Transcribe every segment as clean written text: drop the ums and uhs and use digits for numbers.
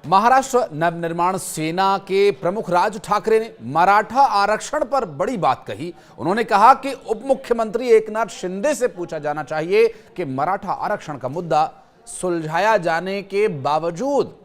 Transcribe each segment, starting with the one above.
महाराष्ट्र नवनिर्माण सेना के प्रमुख राज ठाकरे ने मराठा आरक्षण पर बड़ी बात कही। उन्होंने कहा कि उप मुख्यमंत्री एकनाथ शिंदे से पूछा जाना चाहिए कि मराठा आरक्षण का मुद्दा सुलझाया जाने के बावजूद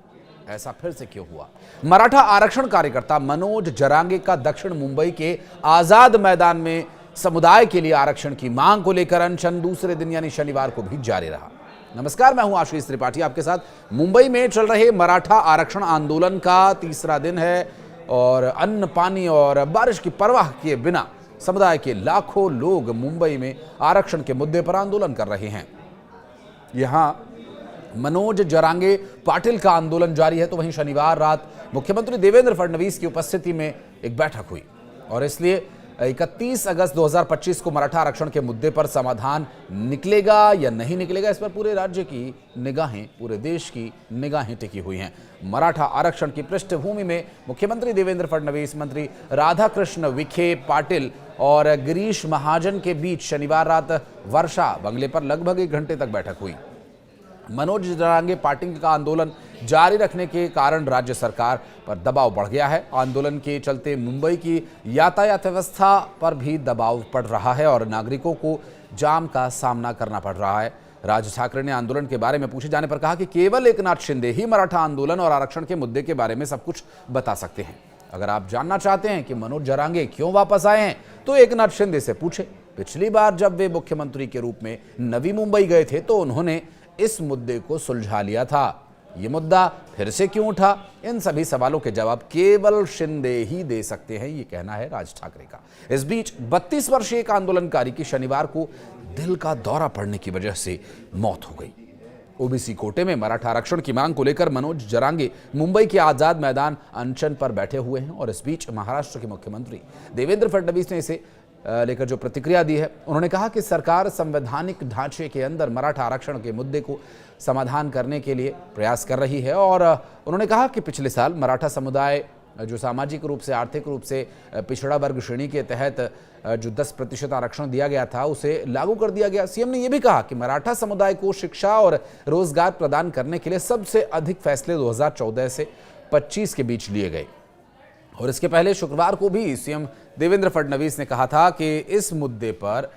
ऐसा फिर से क्यों हुआ। मराठा आरक्षण कार्यकर्ता मनोज जरांगे का दक्षिण मुंबई के आजाद मैदान में समुदाय के लिए आरक्षण की मांग को लेकर अनशन दूसरे दिन यानी शनिवार को भी जारी रहा। नमस्कार, मैं हूं आशीष त्रिपाठी आपके साथ। मुंबई में चल रहे मराठा आरक्षण आंदोलन का तीसरा दिन है और अन्न पानी और बारिश की परवाह किए बिना समुदाय के लाखों लोग मुंबई में आरक्षण के मुद्दे पर आंदोलन कर रहे हैं। यहां मनोज जरांगे पाटिल का आंदोलन जारी है, तो वहीं शनिवार रात मुख्यमंत्री देवेंद्र फडणवीस की उपस्थिति में एक बैठक हुई और इसलिए 31 अगस्त 2025 को मराठा आरक्षण के मुद्दे पर समाधान निकलेगा या नहीं निकलेगा, इस पर पूरे राज्य की निगाहें, पूरे देश की निगाहें टिकी हुई हैं। मराठा आरक्षण की पृष्ठभूमि में मुख्यमंत्री देवेंद्र फडणवीस, मंत्री राधाकृष्ण विखे पाटिल और गिरीश महाजन के बीच शनिवार रात वर्षा बंगले पर लगभग 1 घंटे तक बैठक हुई। मनोज जरांगे पाटिल का आंदोलन जारी रखने के कारण राज्य सरकार पर दबाव बढ़ गया है। आंदोलन के चलते मुंबई की यातायात व्यवस्था पर भी दबाव पड़ रहा है और नागरिकों को जाम का सामना करना पड़ रहा है। राज ठाकरे ने आंदोलन के बारे में पूछे जाने पर कहा कि केवल एकनाथ शिंदे ही मराठा आंदोलन और आरक्षण के मुद्दे के बारे में सब कुछ बता सकते हैं। अगर आप जानना चाहते हैं कि मनोज जरांगे क्यों वापस आए हैं तो एकनाथ शिंदे से पूछे। पिछली बार जब वे मुख्यमंत्री के रूप में नवी मुंबई गए थे तो उन्होंने इस मुद्दे को सुलझा लिया था। ये मुद्दा फिर से क्यों उठा? इन सभी सवालों के जवाब केवल शिंदे ही दे सकते हैं, ये कहना है राज ठाकरे का। इस बीच 32 वर्षीय एक आंदोलनकारी की शनिवार को दिल का दौरा पड़ने की वजह से मौत हो गई। ओबीसी कोटे में मराठा आरक्षण की मांग को लेकर मनोज जरांगे मुंबई के आजाद मैदान अनशन पर बैठे हुए हैं और इस बीच महाराष्ट्र के मुख्यमंत्री देवेंद्र फडणवीस ने इसे लेकर जो प्रतिक्रिया दी है, उन्होंने कहा कि सरकार संवैधानिक ढांचे के अंदर मराठा आरक्षण के मुद्दे को समाधान करने के लिए प्रयास कर रही है और उन्होंने कहा कि पिछले साल मराठा समुदाय जो सामाजिक रूप से, आर्थिक रूप से पिछड़ा वर्ग श्रेणी के तहत जो 10% आरक्षण दिया गया था उसे लागू कर दिया गया। सीएम ने यह भी कहा कि मराठा समुदाय को शिक्षा और रोजगार प्रदान करने के लिए सबसे अधिक फैसले 2014 से 25 के बीच लिए गए और इसके पहले शुक्रवार को भी सीएम देवेंद्र फडणवीस ने कहा था कि इस मुद्दे पर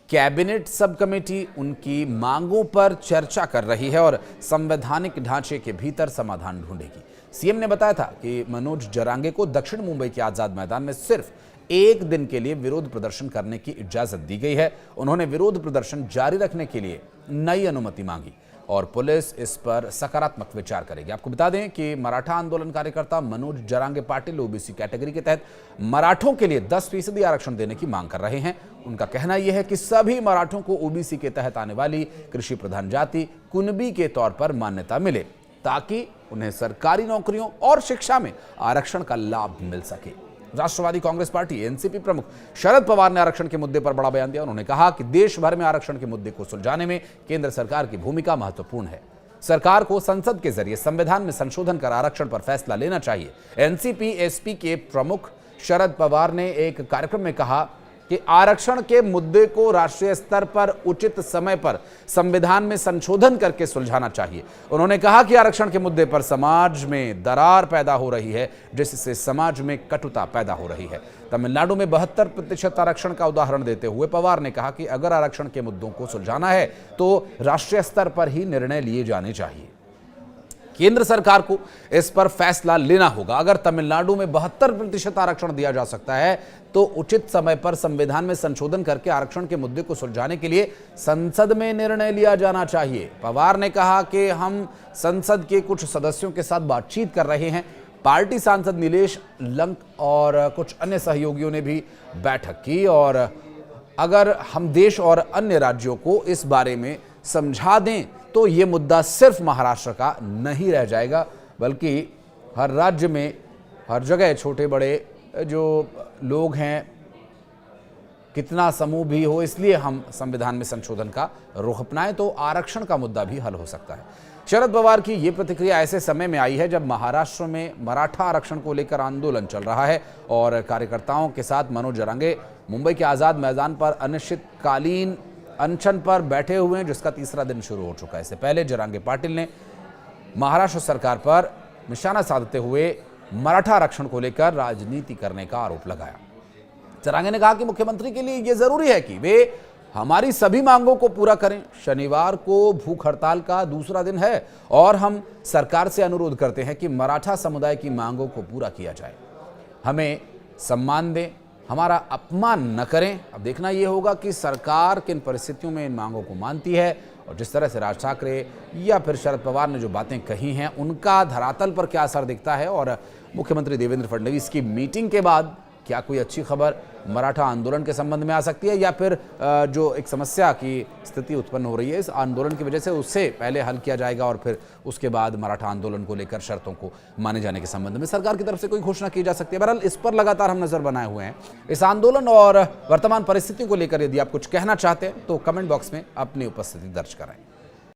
कैबिनेट सब कमेटी उनकी मांगों पर चर्चा कर रही है और संवैधानिक ढांचे के भीतर समाधान ढूंढेगी। सीएम ने बताया था कि मनोज जरांगे को दक्षिण मुंबई के आजाद मैदान में सिर्फ 1 दिन के लिए विरोध प्रदर्शन करने की इजाजत दी गई है। उन्होंने विरोध प्रदर्शन जारी रखने के लिए नई अनुमति मांगी और पुलिस इस पर सकारात्मक विचार करेगी। आपको बता दें कि मराठा आंदोलन कार्यकर्ता मनोज जरांगे पाटिल ओबीसी कैटेगरी के तहत मराठों के लिए 10% आरक्षण देने की मांग कर रहे हैं। उनका कहना यह है कि सभी मराठों को ओबीसी के तहत आने वाली कृषि प्रधान जाति कुनबी के तौर पर मान्यता मिले ताकि उन्हें सरकारी नौकरियों और शिक्षा में आरक्षण का लाभ मिल सके। राष्ट्रवादी कांग्रेस पार्टी एनसीपी प्रमुख शरद पवार ने आरक्षण के मुद्दे पर बड़ा बयान दिया। उन्होंने कहा कि देश भर में आरक्षण के मुद्दे को सुलझाने में केंद्र सरकार की भूमिका महत्वपूर्ण है। सरकार को संसद के जरिए संविधान में संशोधन कर आरक्षण पर फैसला लेना चाहिए। एनसीपी एसपी के प्रमुख शरद पवार ने एक कार्यक्रम में कहा कि आरक्षण के मुद्दे को राष्ट्रीय स्तर पर उचित समय पर संविधान में संशोधन करके सुलझाना चाहिए। उन्होंने कहा कि आरक्षण के मुद्दे पर समाज में दरार पैदा हो रही है, जिससे समाज में कटुता पैदा हो रही है। तमिलनाडु में 72% आरक्षण का उदाहरण देते हुए पवार ने कहा कि अगर आरक्षण के मुद्दों को सुलझाना है तो राष्ट्रीय स्तर पर ही निर्णय लिए जाने चाहिए। केंद्र सरकार को इस पर फैसला लेना होगा। अगर तमिलनाडु में 72% आरक्षण दिया जा सकता है तो उचित समय पर संविधान में संशोधन करके आरक्षण के मुद्दे को सुलझाने के लिए संसद में निर्णय लिया जाना चाहिए। पवार ने कहा कि हम संसद के कुछ सदस्यों के साथ बातचीत कर रहे हैं। पार्टी सांसद नीलेश लंक और कुछ अन्य सहयोगियों ने भी बैठक की और अगर हम देश और अन्य राज्यों को इस बारे में समझा दें तो ये मुद्दा सिर्फ महाराष्ट्र का नहीं रह जाएगा, बल्कि हर राज्य में, हर जगह छोटे बड़े जो लोग हैं, कितना समूह भी हो, इसलिए हम संविधान में संशोधन का रुख अपनाएं तो आरक्षण का मुद्दा भी हल हो सकता है। शरद पवार की ये प्रतिक्रिया ऐसे समय में आई है जब महाराष्ट्र में मराठा आरक्षण को लेकर आंदोलन चल रहा है और कार्यकर्ताओं के साथ मनोज जरांगे मुंबई के आजाद मैदान पर अनिश्चितकालीन अनशन पर बैठे हुए हैं, जिसका तीसरा दिन शुरू हो चुका है। इससे पहले जरांगे पाटिल ने महाराष्ट्र सरकार पर निशाना साधते हुए मराठा आरक्षण को लेकर राजनीति करने का आरोप लगाया। जरांगे ने कहा कि मुख्यमंत्री के लिए यह जरूरी है कि वे हमारी सभी मांगों को पूरा करें। शनिवार को भूख हड़ताल का दूसरा दिन है और हम सरकार से अनुरोध करते हैं कि मराठा समुदाय की मांगों को पूरा किया जाए। हमें सम्मान दें, हमारा अपमान न करें। अब देखना यह होगा कि सरकार किन परिस्थितियों में इन मांगों को मानती है और जिस तरह से राज ठाकरे या फिर शरद पवार ने जो बातें कही हैं उनका धरातल पर क्या असर दिखता है और मुख्यमंत्री देवेंद्र फडणवीस की मीटिंग के बाद क्या कोई अच्छी खबर मराठा आंदोलन के संबंध में आ सकती है या फिर जो एक समस्या की स्थिति उत्पन्न हो रही है इस आंदोलन की वजह से उससे पहले हल किया जाएगा और फिर उसके बाद मराठा आंदोलन को लेकर शर्तों को माने जाने के संबंध में सरकार की तरफ से कोई घोषणा की जा सकती है। बहरहाल इस पर लगातार हम नजर बनाए हुए हैं। इस आंदोलन और वर्तमान परिस्थितियों को लेकर यदि आप कुछ कहना चाहते हैं तो कमेंट बॉक्स में अपनी उपस्थिति दर्ज कराएं।